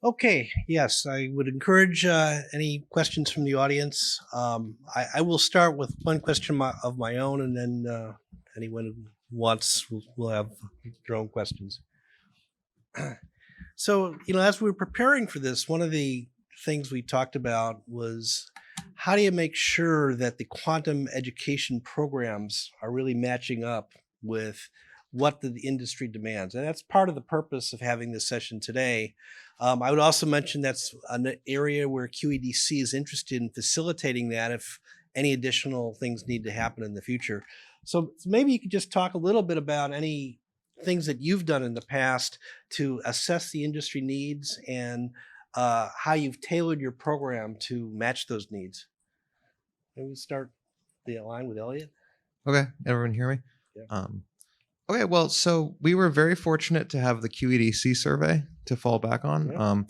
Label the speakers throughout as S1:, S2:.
S1: Okay, yes, I would encourage any questions from the audience. I will start with one question of my own, and then anyone who wants will have their own questions. So, as we were preparing for this, one of the things we talked about was how do you make sure that the quantum education programs are really matching up with what the industry demands? And that's part of the purpose of having this session today. I would also mention that's an area where QEDC is interested in facilitating that if any additional things need to happen in the future. So maybe you could just talk a little bit about any things that you've done in the past to assess the industry needs and how you've tailored your program to match those needs. Maybe we start the line with Elliot.
S2: Okay, everyone hear me?
S1: Yeah.
S2: Okay, well, so we were very fortunate to have the QEDC survey to fall back on.
S1: Yeah.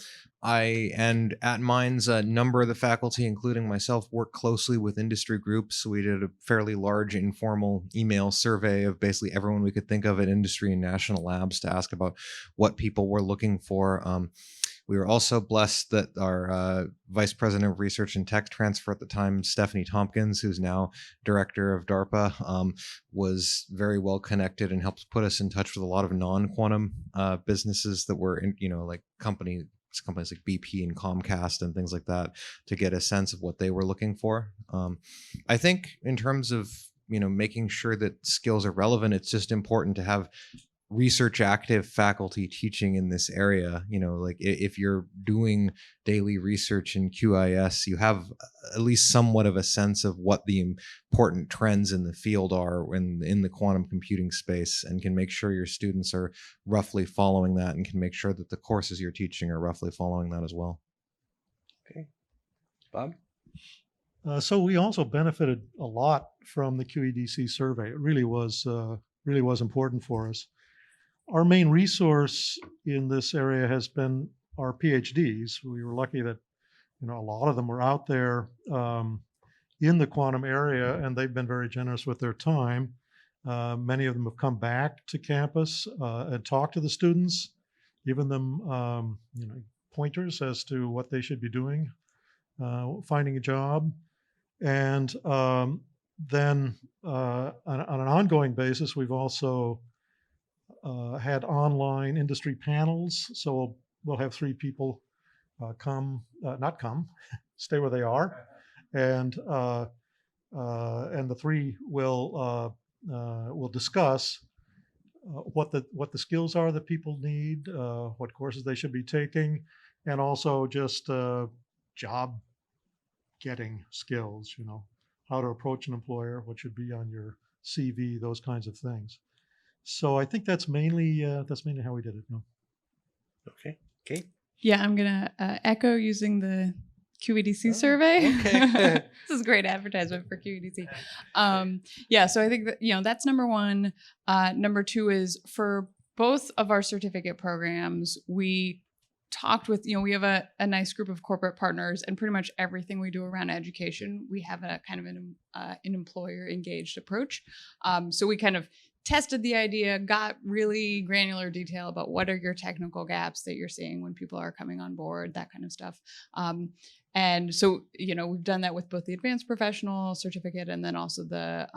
S2: And at Mines, a number of the faculty, including myself, worked closely with industry groups. So we did a fairly large informal email survey of basically everyone we could think of at industry and national labs to ask about what people were looking for. We were also blessed that our Vice President of Research and Tech Transfer at the time, Stephanie Tompkins, who's now Director of DARPA, was very well connected and helped put us in touch with a lot of non-quantum businesses that were, like companies like BP and Comcast and things like that to get a sense of what they were looking for. I think in terms of, making sure that skills are relevant, it's just important to have research active faculty teaching in this area. Like if you're doing daily research in QIS, you have at least somewhat of a sense of what the important trends in the field are in the quantum computing space, and can make sure your students are roughly following that, and can make sure that the courses you're teaching are roughly following that as well.
S1: Okay. Bob?
S3: So we also benefited a lot from the QEDC survey. It really was important for us. Our main resource in this area has been our PhDs. We were lucky that a lot of them were out there in the quantum area, and they've been very generous with their time. Many of them have come back to campus and talked to the students, given them pointers as to what they should be doing, finding a job, and then on an ongoing basis, we've also had online industry panels. So we'll have 3 people stay where they are, and the 3 will discuss what the skills are that people need, what courses they should be taking, and also just job getting skills. How to approach an employer, what should be on your CV, those kinds of things. So I think that's mainly how we did it. No.
S1: Okay. Kate?
S4: Yeah, I'm gonna echo using the QEDC survey.
S1: Okay.
S4: This is great advertisement for QEDC. Yeah, so I think that that's number one. Number two is for both of our certificate programs, we talked with, we have a nice group of corporate partners, and pretty much everything we do around education, we have a kind of an employer engaged approach. So we kind of tested the idea, got really granular detail about what are your technical gaps that you're seeing when people are coming on board, that kind of stuff. And so, we've done that with both the advanced professional certificate and then also the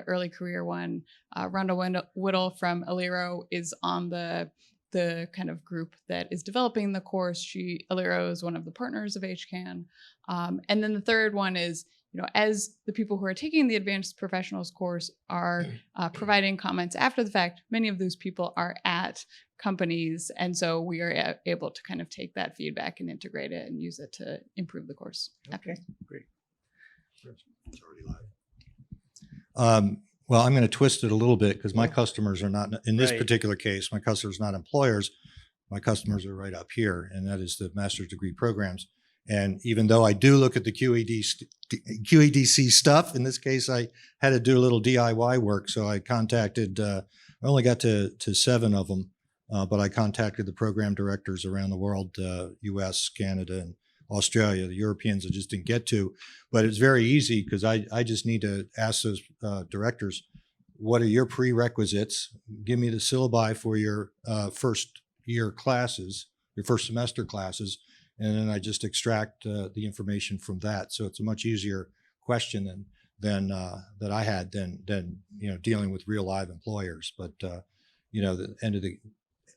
S4: early career one. Rhonda Whittle from Aliro is on the kind of group that is developing the course. Aliro is one of the partners of HCAN. And then the third one is, as the people who are taking the advanced professionals course are providing comments after the fact, many of those people are at companies. And so we are able to kind of take that feedback and integrate it and use it to improve the course.
S1: Okay, great.
S5: It's already live. Well, I'm going to twist it a little bit because my customers are not, in this particular case, my customers are not employers. My customers are right up here, and that is the master's degree programs. And even though I do look at the QEDC stuff, in this case, I had to do a little DIY work. So I contacted, I only got to 7 of them, but I contacted the program directors around the world, US, Canada, and Australia. The Europeans I just didn't get to, but it's very easy because I just need to ask those directors, what are your prerequisites? Give me the syllabi for your first year classes, your first semester classes, and then I just extract the information from that. So it's a much easier question than that I had than dealing with real live employers. But the end of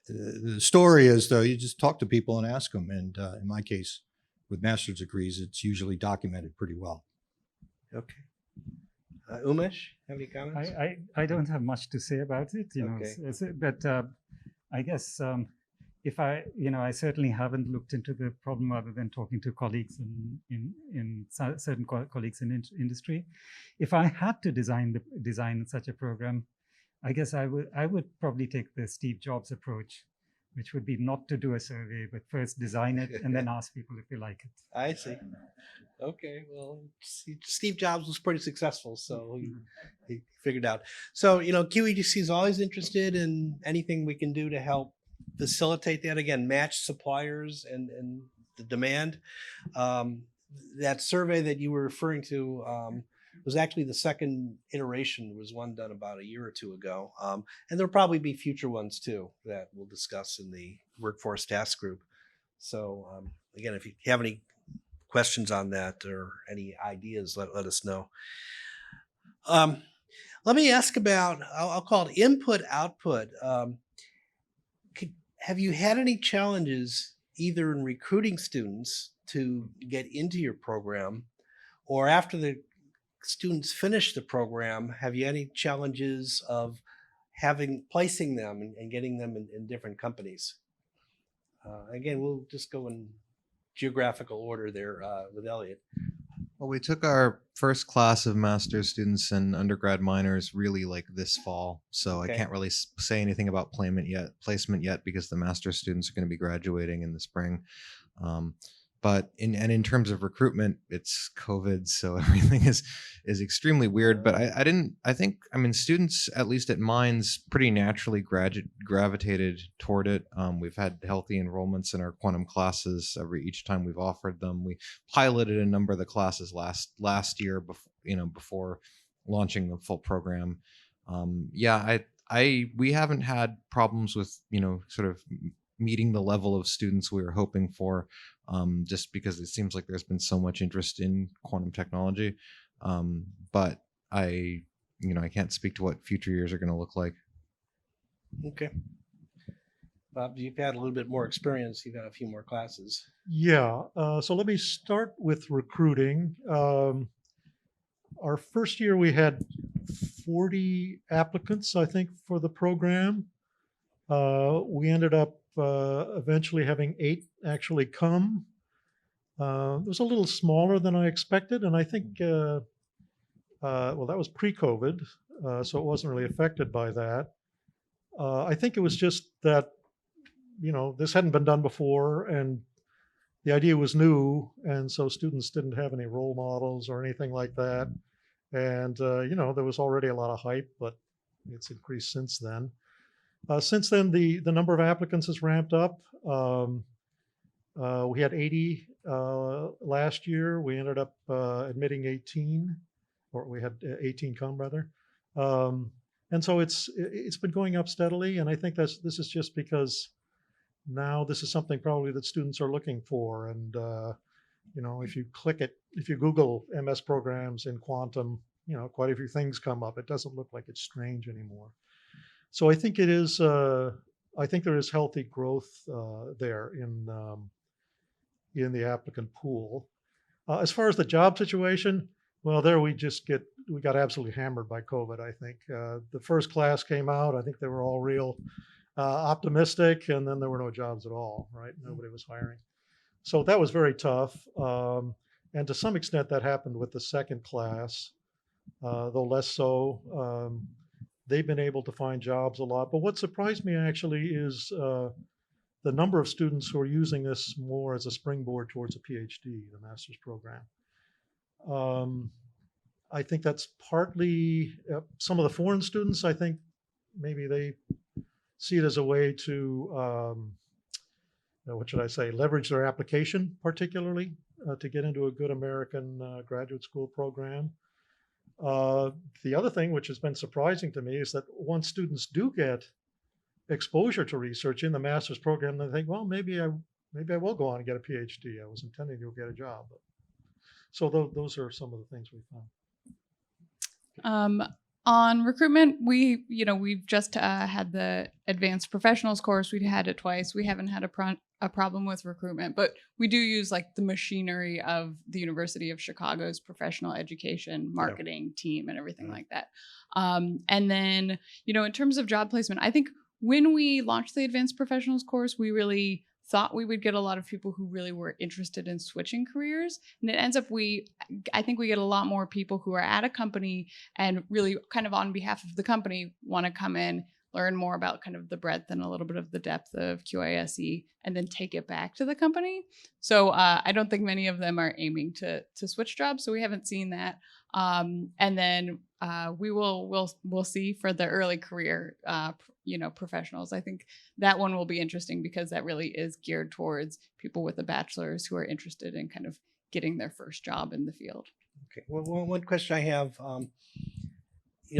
S5: the story is, though, you just talk to people and ask them. And in my case, with master's degrees, it's usually documented pretty well.
S1: Okay. Umesh, have any comments?
S6: I don't have much to say about it,
S1: Okay.
S6: but I guess if I certainly haven't looked into the problem other than talking to colleagues in certain colleagues in industry. If I had to design such a program, I guess I would probably take the Steve Jobs approach, which would be not to do a survey, but first design it and then ask people if they like it.
S1: I see. Okay, well, Steve Jobs was pretty successful, so he figured out. So, QEDC is always interested in anything we can do to help facilitate that. Again, match suppliers and the demand. That survey that you were referring to was actually the second iteration. Was one done about a year or two ago. And there'll probably be future ones too that we'll discuss in the workforce task group. So again, if you have any questions on that or any ideas, let us know. Let me ask about, I'll call it input output. Have you had any challenges either in recruiting students to get into your program, or after the students finish the program, have you any challenges of placing them and getting them in different companies? Again, we'll just go in geographical order there with Elliot.
S2: Well, we took our first class of master's students and undergrad minors really like this fall. So
S1: Okay.
S2: I can't really say anything about placement yet because the master's students are going to be graduating in the spring. But in terms of recruitment, it's COVID, so everything is extremely weird. But I think students, at least at Mines, pretty naturally gravitated toward it. We've had healthy enrollments in our quantum classes each time we've offered them. We piloted a number of the classes last year before launching the full program. We haven't had problems with sort of meeting the level of students we were hoping for, just because it seems like there's been so much interest in quantum technology. But I can't speak to what future years are going to look like.
S1: Okay. Bob, you've had a little bit more experience. You've had a few more classes.
S3: Yeah. So let me start with recruiting. Our first year, we had 40 applicants, I think, for the program. We ended up eventually having 8 actually come. It was a little smaller than I expected, and I think, that was pre-COVID, so it wasn't really affected by that. I think it was just that, this hadn't been done before, and the idea was new, and so students didn't have any role models or anything like that. And, there was already a lot of hype, but it's increased since then. Since then, the number of applicants has ramped up. We had 80 last year. We ended up admitting 18, or we had 18 come rather. And so it's been going up steadily. And I think this is just because now this is something probably that students are looking for. And if you Google MS programs in quantum, quite a few things come up. It doesn't look like it's strange anymore. So I think it is. I think there is healthy growth there in the applicant pool. As far as the job situation, well, there we got absolutely hammered by COVID. I think the first class came out. I think they were all real optimistic, and then there were no jobs at all. Right? Nobody was hiring. So that was very tough. And to some extent, that happened with the second class, though less so. They've been able to find jobs a lot. But what surprised me actually is the number of students who are using this more as a springboard towards a PhD, the master's program. I think that's partly some of the foreign students. I think maybe they see it as a way to, leverage their application, particularly to get into a good American graduate school program. The other thing which has been surprising to me is that once students do get exposure to research in the master's program, they think, well, maybe I will go on and get a PhD. I was intending to get a job. So those are some of the things we found.
S4: On recruitment, we've just had the advanced professionals course. We had it twice. We haven't had a problem with recruitment, but we do use like the machinery of the University of Chicago's professional education marketing team and everything like that. And then, in terms of job placement, I think when we launched the advanced professionals course, we really thought we would get a lot of people who really were interested in switching careers. And it ends up I think we get a lot more people who are at a company and really kind of on behalf of the company want to come in, learn more about kind of the breadth and a little bit of the depth of QASE, and then take it back to the company. So I don't think many of them are aiming to switch jobs. So we haven't seen that. And then we'll see for the early career professionals. I think that one will be interesting because that really is geared towards people with a bachelor's who are interested in kind of getting their first job in the field.
S1: Okay. Well, one question I have,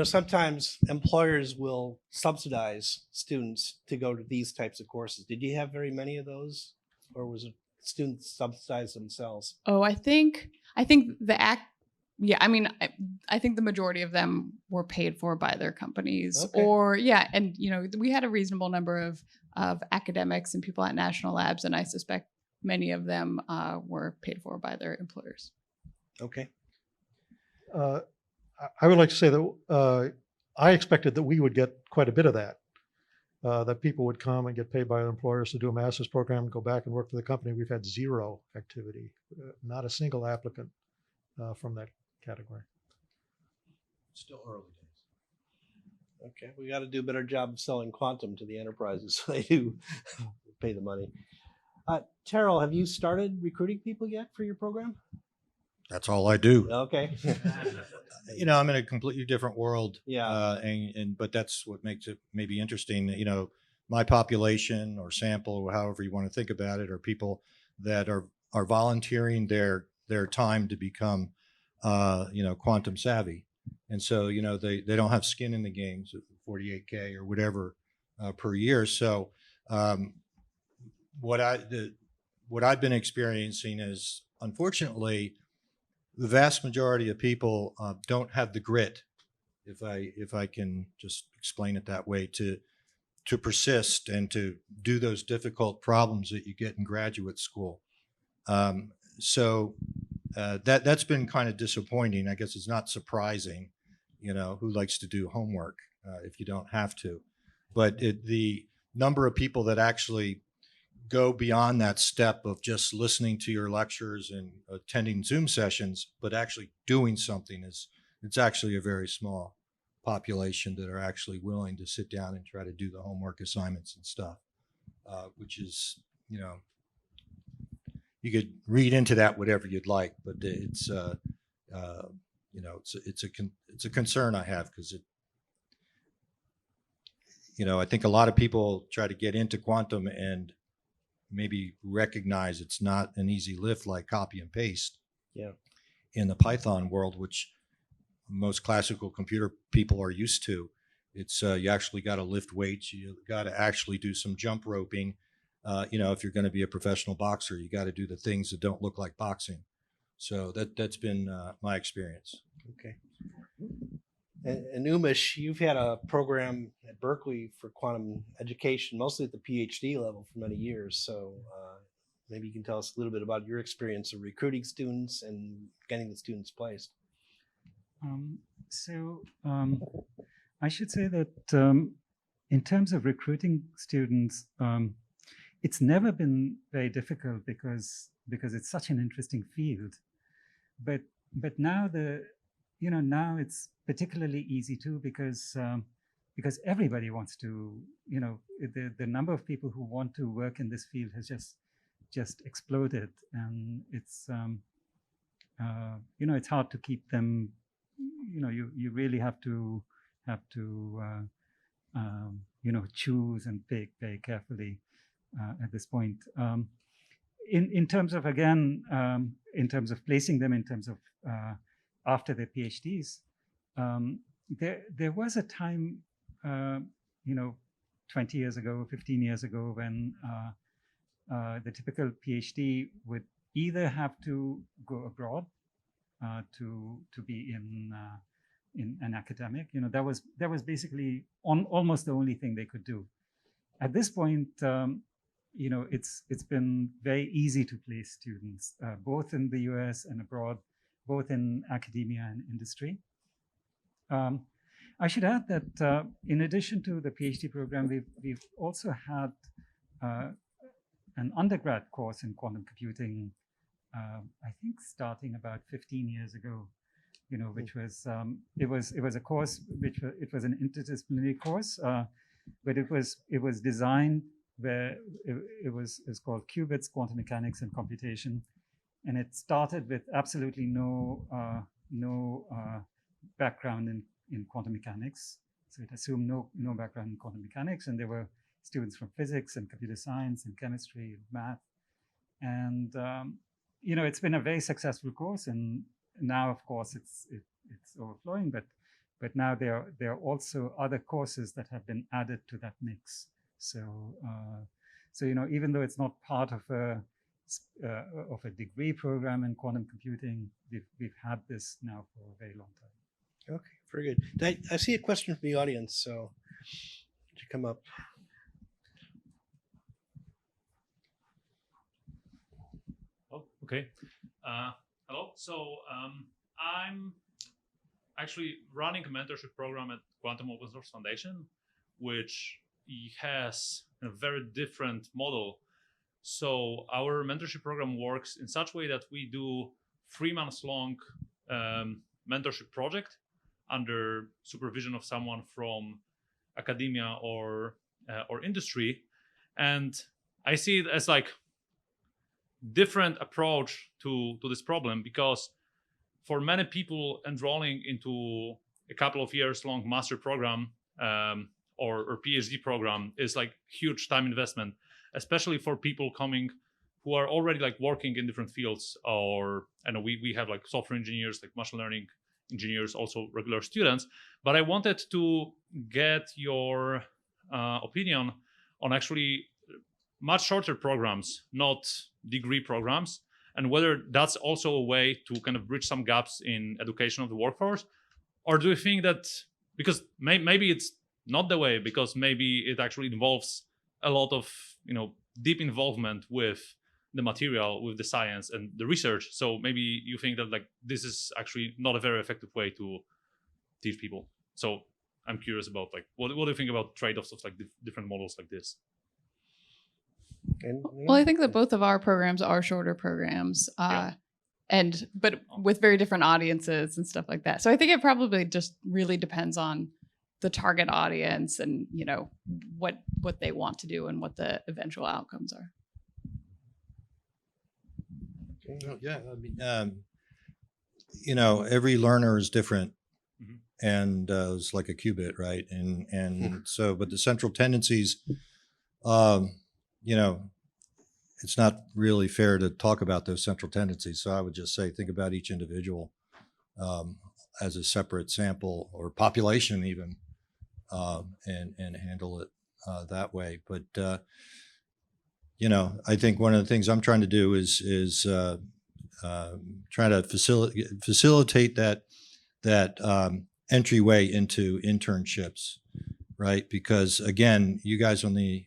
S1: sometimes employers will subsidize students to go to these types of courses. Did you have very many of those, or was it students subsidize themselves?
S4: Oh, I think yeah, I mean, I think the majority of them were paid for by their companies.
S1: Okay.
S4: And we had a reasonable number of academics and people at national labs, and I suspect many of them were paid for by their employers.
S1: Okay.
S3: I would like to say that I expected that we would get quite a bit of that, that people would come and get paid by their employers to do a master's program and go back and work for the company. We've had zero activity, not a single applicant from that category.
S5: Still early days.
S1: Okay. We got to do a better job of selling quantum to the enterprises so they do pay the money. Terrell, have you started recruiting people yet for your program?
S5: That's all I do.
S1: Okay.
S5: I'm in a completely different world.
S1: Yeah.
S5: But that's what makes it maybe interesting. My population or sample, or however you want to think about it, are people that are volunteering their time to become, quantum savvy. And so, they don't have skin in the game, so $48K or whatever per year. So what I've been experiencing is, unfortunately, the vast majority of people don't have the grit, if I can just explain it that way, to persist and to do those difficult problems that you get in graduate school. So that's been kind of disappointing. I guess it's not surprising, who likes to do homework if you don't have to. But the number of people that actually go beyond that step of just listening to your lectures and attending Zoom sessions, but actually doing something, it's actually a very small population that are actually willing to sit down and try to do the homework assignments and stuff, which is, you could read into that whatever you'd like, but it's a concern I have, because I think a lot of people try to get into quantum and maybe recognize it's not an easy lift like copy and paste.
S1: Yeah.
S5: In the Python world, which most classical computer people are used to. It's you actually got to lift weights. You got to actually do some jump roping. If you're going to be a professional boxer, you got to do the things that don't look like boxing. So that's been my experience.
S1: Okay. And Umesh, you've had a program at Berkeley for quantum education, mostly at the PhD level, for many years. So maybe you can tell us a little bit about your experience of recruiting students and getting the students placed.
S6: I should say that in terms of recruiting students, it's never been very difficult because it's such an interesting field. But now now it's particularly easy too, because everybody wants to, the number of people who want to work in this field has just exploded, and it's it's hard to keep them. You really have to choose and pick very carefully at this point. In terms of, again, in terms of placing them, in terms of after their PhDs, there was a time, 20 years ago, 15 years ago, when the typical PhD would either have to go abroad to be in an academic. That was basically almost the only thing they could do. At this point, it's been very easy to place students, both in the US and abroad, both in academia and industry. I should add that in addition to the PhD program, we've also had an undergrad course in quantum computing, I think starting about 15 years ago, which was, it was a course, it was an interdisciplinary course, but it was designed where it's called qubits, quantum mechanics, and computation. And it started with absolutely no background in quantum mechanics. So it assumed no background in quantum mechanics. And there were students from physics and computer science and chemistry and math. And, it's been a very successful course. And now, of course, it's overflowing. But now there are also other courses that have been added to that mix. So even though it's not part of a degree program in quantum computing, we've had this now for a very long time.
S1: Okay, very good. I see a question from the audience, so would you come up?
S7: Oh, okay. Hello. So I'm actually running a mentorship program at Quantum Open Source Foundation, which has a very different model. So our mentorship program works in such a way that we do 3 months long mentorship project under supervision of someone from academia or industry. And I see it as like different approach to this problem, because for many people enrolling into a couple of years long master program or PhD program is like huge time investment, especially for people coming who are already like working in different fields. Or I know we have like software engineers, like machine learning engineers, also regular students. But I wanted to get your opinion on actually much shorter programs, not degree programs, and whether that's also a way to kind of bridge some gaps in education of the workforce. Or do you think that, because maybe it's not the way, because maybe it actually involves a lot of deep involvement with the material, with the science and the research, so maybe you think that like this is actually not a very effective way to teach people? So I'm curious about like what do you think about trade-offs of like different models like this?
S4: Well, I think that both of our programs are shorter programs, but with very different audiences and stuff like that. So I think it probably just really depends on the target audience and what they want to do and what the eventual outcomes are.
S5: Yeah, I mean, every learner is different, and it's like a qubit, right? And so, but the central tendencies, it's not really fair to talk about those central tendencies. So I would just say, think about each individual as a separate sample or population even, and handle it that way. But, I think one of the things I'm trying to do is try to facilitate that entryway into internships, right? Because again, you guys on the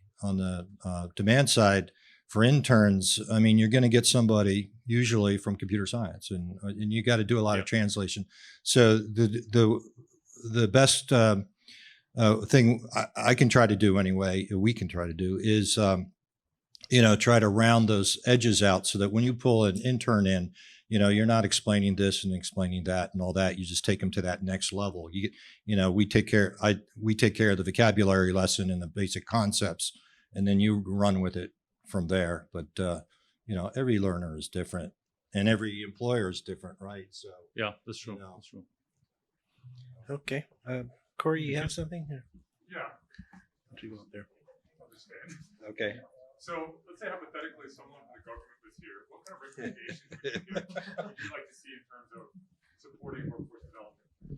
S5: demand side for interns, I mean, you're going to get somebody usually from computer science, and you got to do a lot of translation. So the best thing I can try to do anyway, we can try to do, is try to round those edges out so that when you pull an intern in, you're not explaining this and explaining that and all that. You just take them to that next level. We take care of the vocabulary lesson and the basic concepts, and then you run with it from there. But every learner is different, and every employer is different, right? So
S7: yeah, that's true. That's true.
S1: Okay, Corey, you have something?
S8: Yeah.
S1: You go up there.
S8: Okay. So let's say hypothetically someone from the government was here. What kind of recommendations would you like to see in terms of supporting workforce development?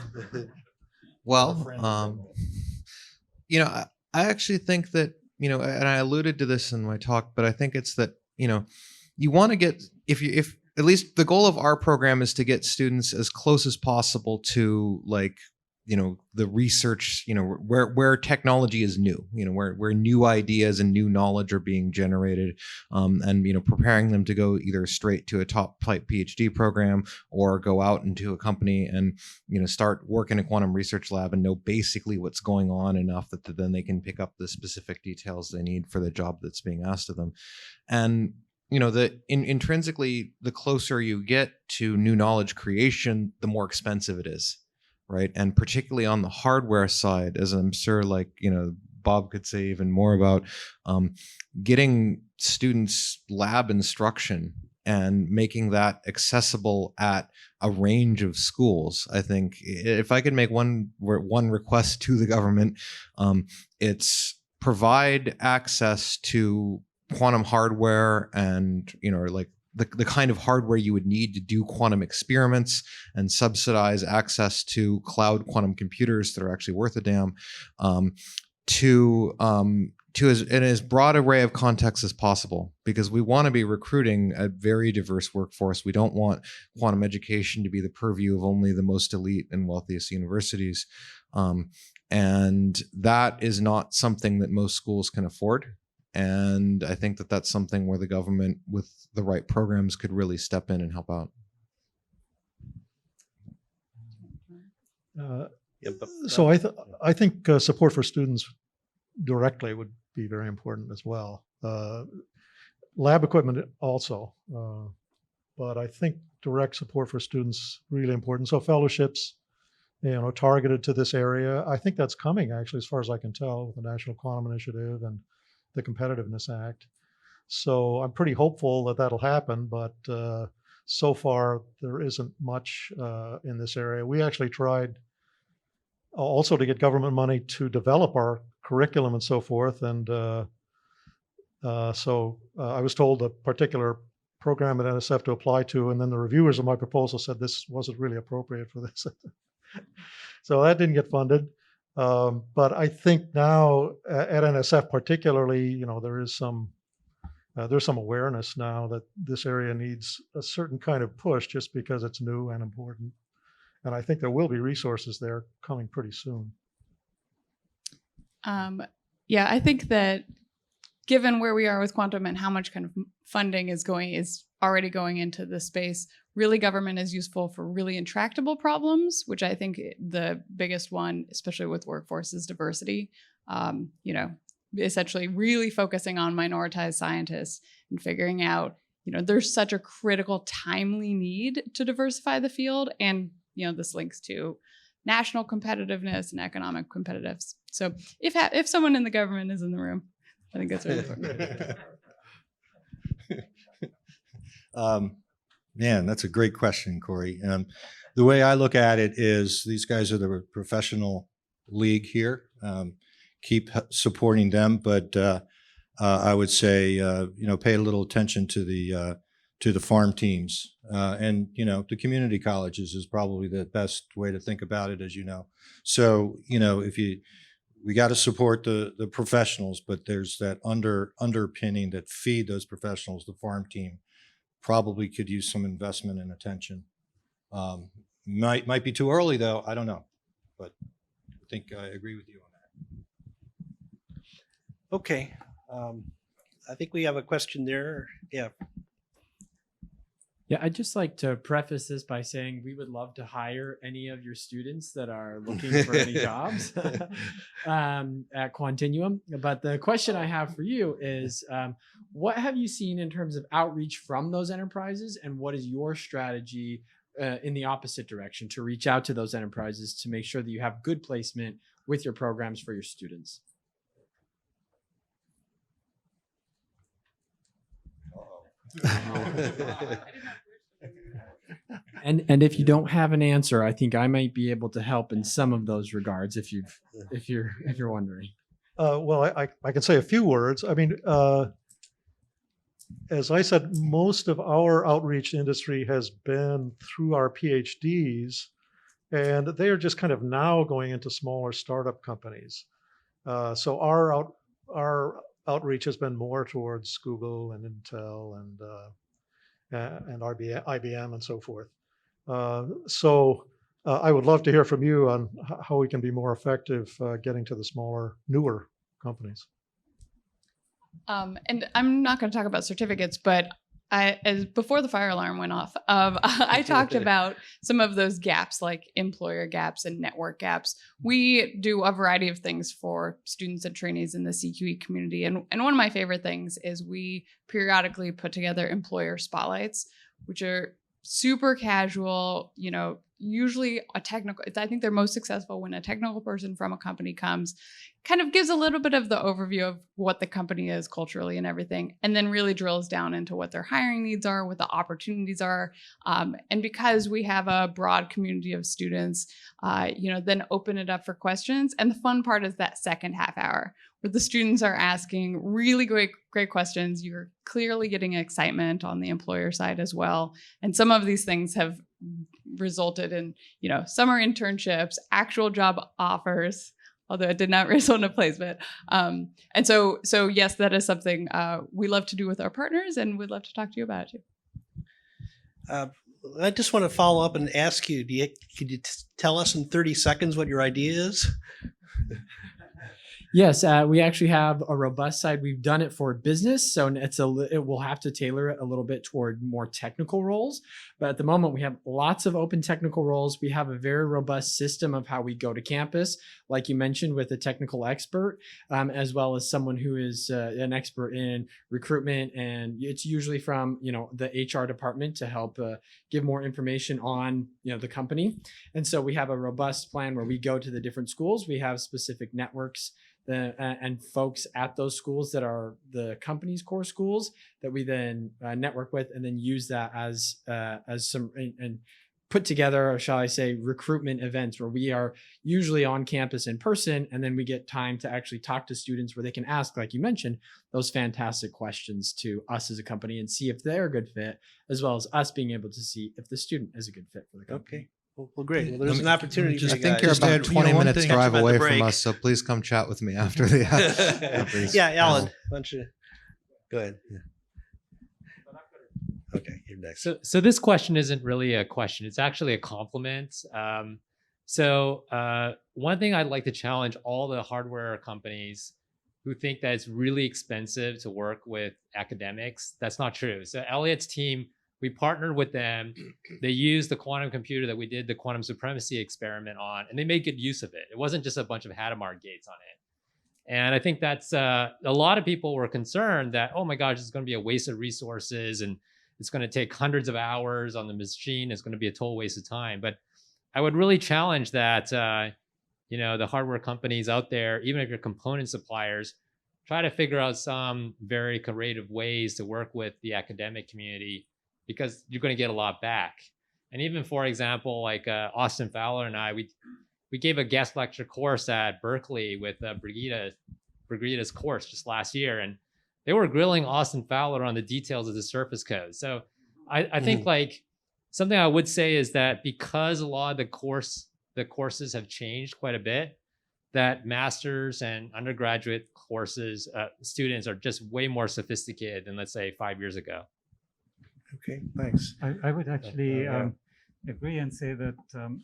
S8: Hypothetically.
S2: Well, I actually think that, and I alluded to this in my talk, but I think it's that, you want to get, if at least the goal of our program is to get students as close as possible to the research, where technology is new, where new ideas and new knowledge are being generated, and preparing them to go either straight to a top type PhD program or go out into a company and start work in a quantum research lab and know basically what's going on enough that then they can pick up the specific details they need for the job that's being asked of them. And intrinsically, the closer you get to new knowledge creation, the more expensive it is. Right. And particularly on the hardware side, as I'm sure Bob could say even more about, getting students lab instruction and making that accessible at a range of schools. I think if I could make one request to the government, it's provide access to quantum hardware and, the kind of hardware you would need to do quantum experiments, and subsidize access to cloud quantum computers that are actually worth a damn, to as broad array of contexts as possible, because we want to be recruiting a very diverse workforce. We don't want quantum education to be the purview of only the most elite and wealthiest universities. And that is not something that most schools can afford. And I think that that's something where the government, with the right programs, could really step in and help out.
S3: So I think support for students directly would be very important as well. Lab equipment also, but I think direct support for students really important. So fellowships, targeted to this area. I think that's coming actually, as far as I can tell, with the National Quantum Initiative and the Competitiveness Act. So I'm pretty hopeful that that'll happen, but so far there isn't much in this area. We actually tried also to get government money to develop our curriculum and so forth. And so I was told a particular program at NSF to apply to, and then the reviewers of my proposal said this wasn't really appropriate for this. So that didn't get funded. But I think now at NSF particularly, there's some awareness now that this area needs a certain kind of push just because it's new and important. And I think there will be resources there coming pretty soon.
S4: Yeah, I think that given where we are with quantum and how much kind of funding is already going into this space, really government is useful for really intractable problems, which I think the biggest one, especially with workforce, is diversity. Essentially really focusing on minoritized scientists and figuring out, there's such a critical, timely need to diversify the field. And, this links to national competitiveness and economic competitiveness. So if someone in the government is in the room, I think that's really important.
S5: Man, that's a great question, Corey. The way I look at it is these guys are the professional league here. Keep supporting them, but I would say pay a little attention to the farm teams, and the community colleges is probably the best way to think about it, as you know. So we got to support the professionals, but there's that underpinning that feed those professionals. The farm team probably could use some investment and attention. Might be too early though. I don't know, but I think I agree with you on that.
S1: Okay. I think we have a question there. Yeah.
S9: Yeah, I'd just like to preface this by saying we would love to hire any of your students that are looking for any jobs at Quantinuum. But the question I have for you is, what have you seen in terms of outreach from those enterprises, and what is your strategy in the opposite direction to reach out to those enterprises to make sure that you have good placement with your programs for your students? And if you don't have an answer, I think I might be able to help in some of those regards if you're wondering.
S3: Well, I can say a few words. I mean, as I said, most of our outreach industry has been through our PhDs, and they are just kind of now going into smaller startup companies. So our outreach has been more towards Google and Intel and IBM and so forth. I would love to hear from you on how we can be more effective getting to the smaller, newer companies.
S4: And I'm not going to talk about certificates, but before the fire alarm went off, I talked about some of those gaps, like employer gaps and network gaps. We do a variety of things for students and trainees in the CQE community. And one of my favorite things is we periodically put together employer spotlights, which are super casual, usually I think they're most successful when a technical person from a company comes, kind of gives a little bit of the overview of what the company is culturally and everything, and then really drills down into what their hiring needs are, what the opportunities are. And because we have a broad community of students, then open it up for questions. And the fun part is that second half hour where the students are asking really great questions. You're clearly getting excitement on the employer side as well. And some of these things have resulted in, summer internships, actual job offers, although it did not result in a placement. And so yes, that is something we love to do with our partners, and we'd love to talk to you about it too.
S1: I just want to follow up and ask you, could you tell us in 30 seconds what your idea is?
S9: Yes, we actually have a robust side. We've done it for business, so we'll have to tailor it a little bit toward more technical roles. But at the moment, we have lots of open technical roles. We have a very robust system of how we go to campus, like you mentioned, with a technical expert, as well as someone who is an expert in recruitment, and it's usually from the HR department to help give more information on the company. And so we have a robust plan where we go to the different schools. We have specific networks and folks at those schools that are the company's core schools that we then network with, and then use that as some and put together, or shall I say, recruitment events where we are usually on campus in person, and then we get time to actually talk to students where they can ask, like you mentioned, those fantastic questions to us as a company and see if they're a good fit, as well as us being able to see if the student is a good fit for the company.
S1: Okay. Well, great. Well, there's an opportunity.
S2: I think you're about 20 minutes drive away from us, so please come chat with me after the.
S1: Yeah, Alan, why don't you go ahead? Yeah. Okay, you're next.
S10: So this question isn't really a question; it's actually a compliment. One thing I'd like to challenge all the hardware companies who think that it's really expensive to work with academics. That's not true. So Elliot's team, we partnered with them. They used the quantum computer that we did the quantum supremacy experiment on, and they made good use of it. It wasn't just a bunch of Hadamard gates on it. And I think that's a lot of people were concerned that, oh my gosh, it's going to be a waste of resources and it's going to take hundreds of hours on the machine. It's going to be a total waste of time. But I would really challenge that, the hardware companies out there, even if you're component suppliers, try to figure out some very creative ways to work with the academic community, because you're going to get a lot back. And even, for example, like Austin Fowler and I, we gave a guest lecture course at Berkeley with Brigida's course just last year, and they were grilling Austin Fowler on the details of the surface code. So I think like something I would say is that because a lot of the courses have changed quite a bit, that master's and undergraduate courses students are just way more sophisticated than, let's say, 5 years ago.
S1: Okay, thanks.
S6: I would actually agree and say that,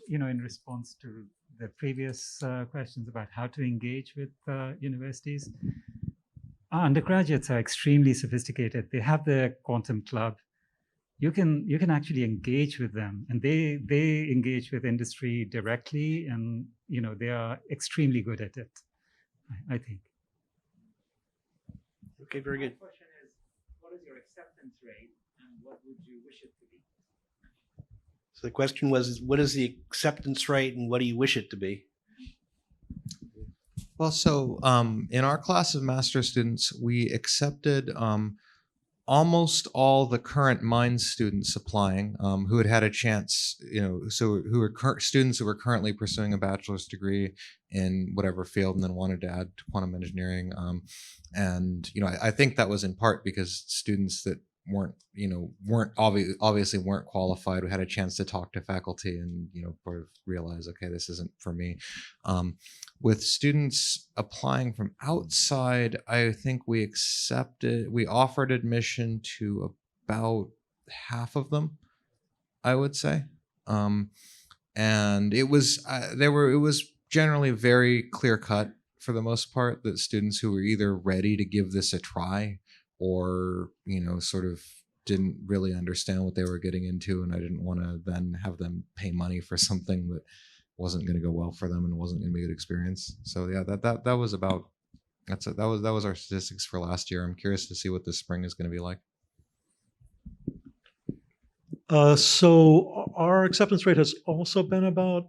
S6: in response to the previous questions about how to engage with universities, our undergraduates are extremely sophisticated. They have their quantum club. You can actually engage with them, and they engage with industry directly, and they are extremely good at it, I think.
S1: Okay, very good.
S11: My question is, what is your acceptance rate, and what would you wish it to be?
S1: So the question was, what is the acceptance rate and what do you wish it to be?
S2: Well, so in our class of master's students, we accepted almost all the current Minds students applying who had a chance, so who were students who were currently pursuing a bachelor's degree in whatever field and then wanted to add to quantum engineering. And I think that was in part because students that obviously weren't qualified. We had a chance to talk to faculty and sort of realize, okay, this isn't for me. With students applying from outside, I think we offered admission to about half of them, I would say. And it was generally very clear cut for the most part that students who were either ready to give this a try or sort of didn't really understand what they were getting into, and I didn't want to then have them pay money for something that wasn't going to go well for them and wasn't going to be a good experience. So yeah, that was about that was our statistics for last year. I'm curious to see what this spring is going to be like.
S3: So our acceptance rate has also been about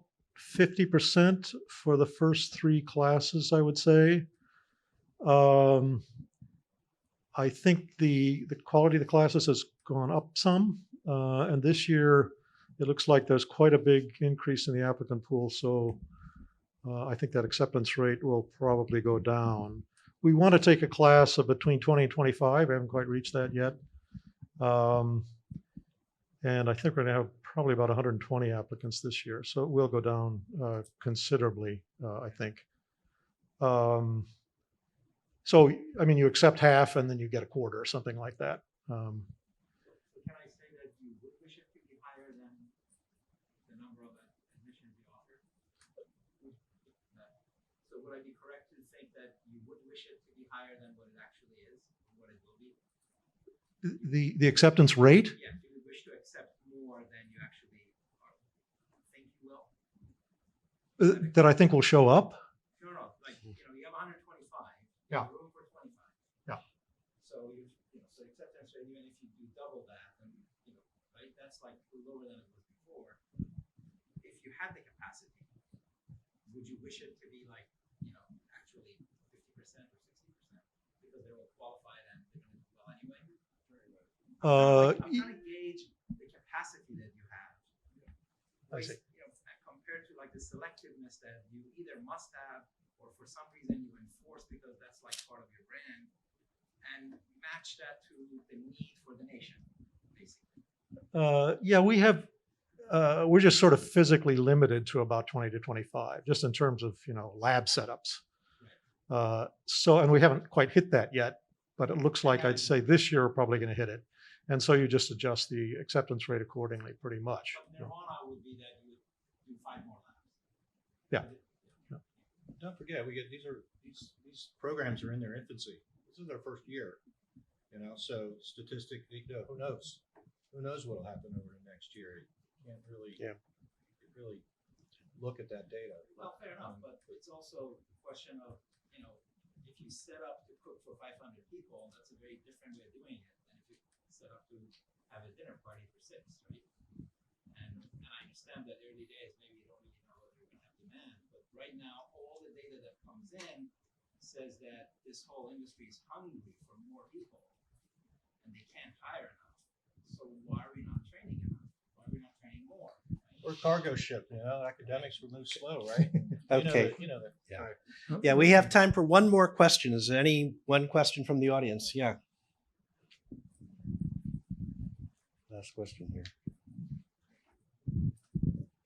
S3: 50% for the first 3 classes, I would say. I think the quality of the classes has gone up some, and this year it looks like there's quite a big increase in the applicant pool. So I think that acceptance rate will probably go down. We want to take a class of between 20 and 25. I haven't quite reached that yet. And I think we're going to have probably about 120 applicants this year. So it will go down considerably, I think. So, I mean, you accept half and then you get a quarter or something like that.
S11: Can I say that you would wish it to be higher than the number of admissions you offered? So would I be correct to think that you would wish it to be higher than what it actually is, what it will be?
S3: The acceptance rate?
S11: Yeah, do you wish to accept more than you actually think you will?
S3: That I think will show up?
S11: No, like, you have 125.
S3: Yeah.
S11: Room for 25.
S3: Yeah.
S11: So so acceptance rate, even if you do double that, then right, that's like lower than it was before. If you had the capacity, would you wish it to be like, actually 50% or 60%? Because they're all qualified and they're going to do well anyway. I'm trying to gauge the capacity that you have.
S3: I see.
S11: Compared to like the selectiveness that you either must have or for some reason you enforce because that's like part of your brand, and match that to the need for the nation, basically.
S3: Yeah, we have, we're just sort of physically limited to about 20 to 25, just in terms of, lab setups. So, and we haven't quite hit that yet, but it looks like I'd say this year we're probably going to hit it. And so you just adjust the acceptance rate accordingly, pretty much.
S11: But nirvana would be that you would do 5 more labs.
S3: Yeah.
S5: Don't forget, these programs are in their infancy. This is their first year, so statistically, who knows? Who knows what will happen over the next year? You can't really, really look at that data.
S11: Well, fair enough, but it's also a question of, if you set up to cook for 500 people, that's a very different way of doing it than if you set up to have a dinner party for 6, right? And I understand that early days, maybe you don't really know whether you're going to have demand, but right now, all the data that comes in says that this whole industry is hungry for more people, and they can't hire enough. So why are we not training enough? Why are we not training more? Right?
S5: We're a cargo ship, academics will move slow, right?
S1: Okay.
S5: Yeah.
S1: Yeah, we have time for one more question. Is there one question from the audience? Yeah. Last question here.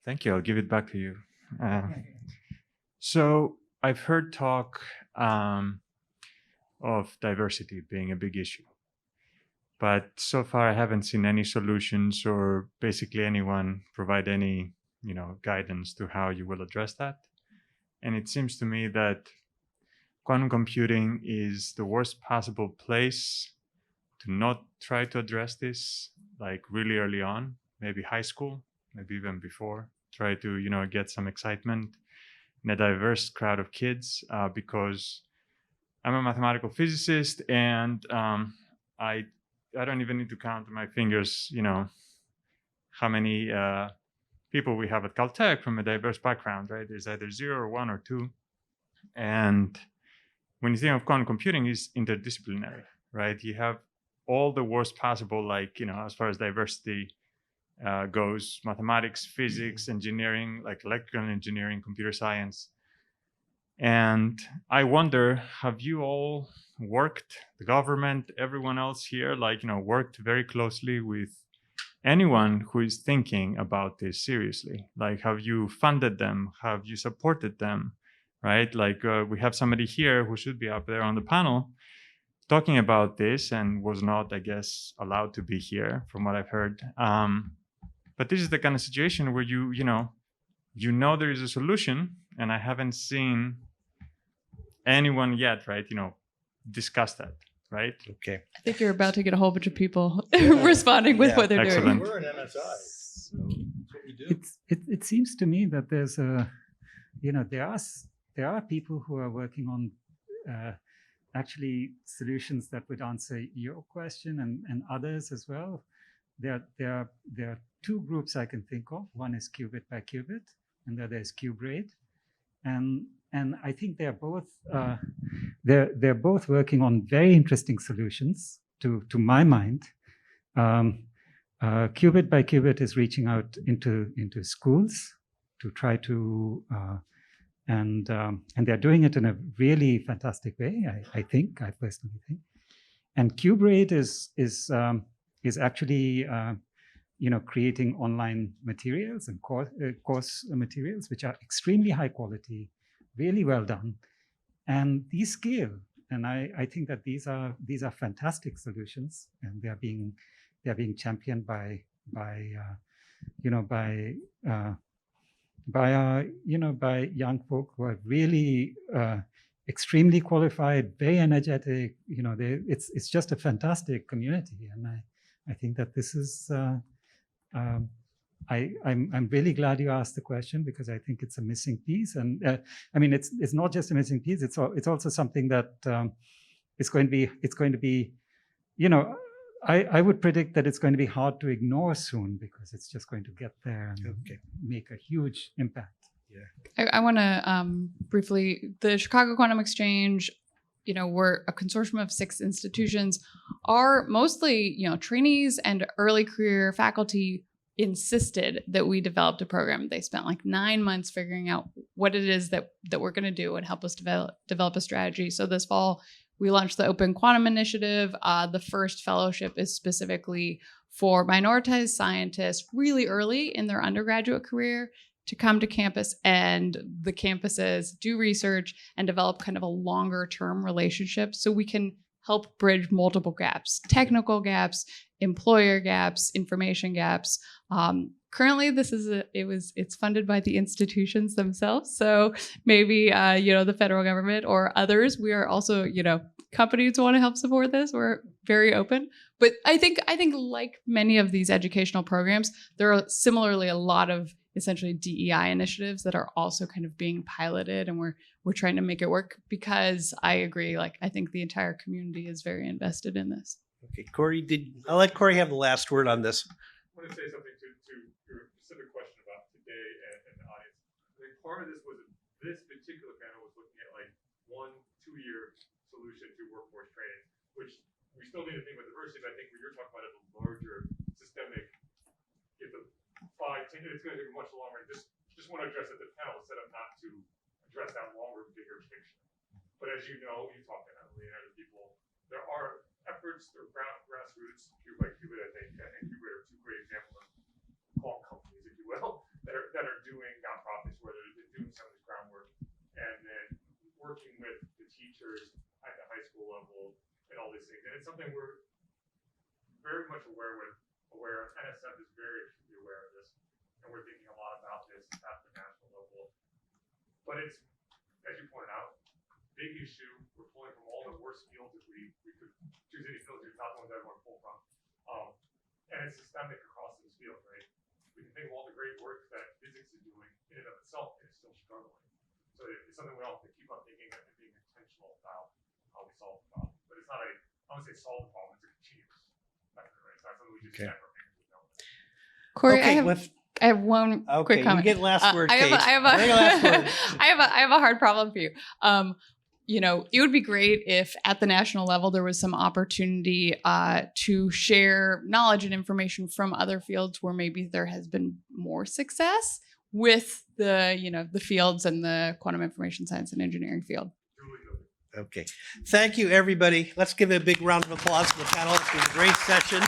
S8: Thank you. I'll give it back to you. So I've heard talk of diversity being a big issue, but so far I haven't seen any solutions or basically anyone provide any, guidance to how you will address that. And it seems to me that quantum computing is the worst possible place to not try to address this, like really early on, maybe high school, maybe even before. Try to, get some excitement in a diverse crowd of kids, because I'm a mathematical physicist, and I don't even need to count on my fingers, how many people we have at Caltech from a diverse background, right? There's either 0 or 1 or 2. And when you think of quantum computing, it's interdisciplinary, right? You have all the worst possible, like, as far as diversity goes, mathematics, physics, engineering, like electrical engineering, computer science. And I wonder, have you all worked, the government, everyone else here, like, worked very closely with anyone who is thinking about this seriously? Like, have you funded them? Have you supported them? Right? Like, we have somebody here who should be up there on the panel talking about this and was not, I guess, allowed to be here from what I've heard. But this is the kind of situation where you know there is a solution, and I haven't seen anyone yet, right, discuss that, right?
S1: Okay.
S4: I think you're about to get a whole bunch of people responding with
S1: Yeah.
S4: what they're
S8: Excellent.
S4: doing.
S5: We're an MSI. So that's what we do.
S6: It seems to me that there's there are people who are working on actually solutions that would answer your question and others as well. There are two groups I can think of. One is Qubit by Qubit, and the other is QBraid. And I think they're both working on very interesting solutions to my mind. Qubit by Qubit is reaching out into schools to try to and they're doing it in a really fantastic way. I personally think. And QBraid is actually creating online materials and course materials which are extremely high quality, really well done, and these scale. And I think that these are fantastic solutions, and they are being championed by young folk who are really extremely qualified, very energetic. It's just a fantastic community, and I think that this is. I'm really glad you asked the question, because I think it's a missing piece, and it's not just a missing piece. It's also something that it's going to be. I would predict that it's going to be hard to ignore soon, because it's just going to get there and make a huge impact.
S4: I want to briefly, the Chicago Quantum Exchange, we're a consortium of 6 institutions, are mostly, trainees and early career faculty insisted that we developed a program. They spent like 9 months figuring out what it is that we're going to do and help us develop a strategy. So this fall, we launched the Open Quantum Initiative. The first fellowship is specifically for minoritized scientists really early in their undergraduate career to come to campus, and the campuses do research and develop kind of a longer term relationship so we can help bridge multiple gaps, technical gaps, employer gaps, information gaps. Currently, it's funded by the institutions themselves. So maybe, the federal government or others, we are also, companies want to help support this. We're very open. But I think like many of these educational programs, there are similarly a lot of essentially DEI initiatives that are also kind of being piloted, and we're trying to make it work, because I agree, I think the entire community is very invested in this.
S1: Okay, Corey, I'll let Corey have the last word on this.
S7: I want to say something to your specific question about today and the audience. I think part of this was this particular panel was looking at 1-2-year solution to workforce training, which we still need to think about diversity, but I think what you're talking about is a larger systemic, get the 5-10, it's going to take much longer. Just want to address at the panel, set up not to address that longer, bigger picture. But as you know, you talk to Emily and other people, there are efforts, they're grassroots, Q by Qubit, I think Qubit are 2 great examples of quantum companies, if you will, that are doing nonprofits where they're doing some of this groundwork, and then working with the teachers at the high school level and all these things. And it's something we're very much aware. NSF is very acutely aware of this, and we're thinking a lot about this at the national level. But it's, as you pointed out, big issue. We're pulling from all the worst fields if we could choose any fields. It's not the ones everyone pull from. And it's systemic across this field, right? We can think of all the great work that physics is doing in and of itself, and it's still struggling. So it's something we all have to keep on thinking and being intentional about how we solve the problem. But it's not I wouldn't say solve the problem, it's a continuous effort, right? It's not something we just snap our fingers with. No.
S4: Corey,
S1: Okay,
S4: I have one quick comment.
S1: You get last word, Kate.
S4: I have a hard problem for you. It would be great if at the national level there was some opportunity to share knowledge and information from other fields where maybe there has been more success with the fields and the quantum information science and engineering field.
S1: Okay. Thank you, everybody. Let's give a big round of applause to the panelists. It was a great session.